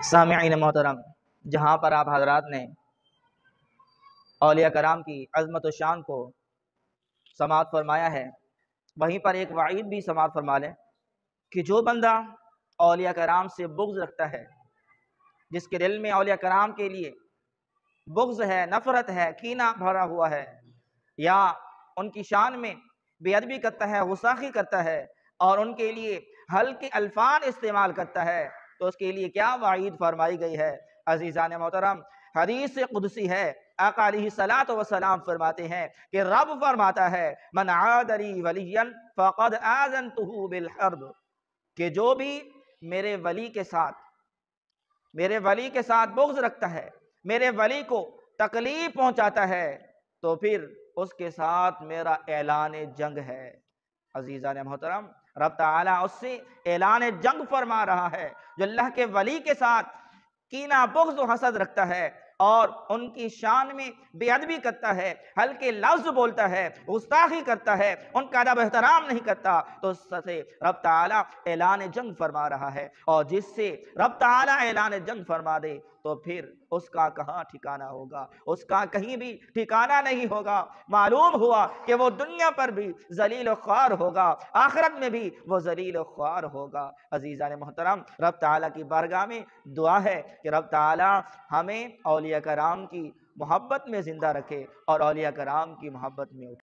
سامعین محترم، جہاں پر آپ حضرات نے اولیاء کرام کی عظمت و شان کو سماعت فرمایا ہے، وہیں پر ایک وعید بھی سماعت فرما لیں کہ جو بندہ اولیاء کرام سے بغض رکھتا ہے، جس کے دل میں اولیاء کرام کے لیے بغض ہے، نفرت ہے، کینہ بھرا ہوا ہے، یا ان کی شان میں بے ادبی کرتا ہے، غستاخی کرتا ہے اور ان کے لیے ہلکے الفاظ استعمال کرتا ہے، تو اس کے لیے کیا وعید فرمائی گئی ہے؟ عزیزان محترم، حدیث قدسی ہے، آقا علیہ الصلوۃ والسلام فرماتے ہیں کہ رب فرماتا ہے من عاد لی ولیا فقد آذنتہ بالحرب، کہ جو بھی میرے ولی کے ساتھ بغض رکھتا ہے، میرے ولی کو تکلیف پہنچاتا ہے، تو پھر اس کے ساتھ میرا اعلان جنگ ہے۔ عزیزان محترم، رب تعالیٰ اس سے اعلان جنگ فرما رہا ہے جو اللہ کے ولی کے ساتھ کینہ، بغض و حسد رکھتا ہے اور ان کی شان میں بے ادبی کرتا ہے، ہلکے لفظ بولتا ہے، گستاخی کرتا ہے، ان کا ادب احترام نہیں کرتا، تو اس سے رب تعالیٰ اعلان جنگ فرما رہا ہے۔ اور جس سے رب تعالیٰ اعلان جنگ فرما دے تو پھر اس کا کہاں ٹھکانہ ہوگا؟ اس کا کہیں بھی ٹھکانہ نہیں ہوگا۔ معلوم ہوا کہ وہ دنیا پر بھی ذلیل و خوار ہوگا، آخرت میں بھی وہ ذلیل و خوار ہوگا۔ عزیزان محترم، رب تعالیٰ کی بارگاہ میں دعا ہے کہ رب تعالیٰ ہمیں اولیاء کرام کی محبت میں زندہ رکھے اور اولیاء کرام کی محبت میں اٹھے۔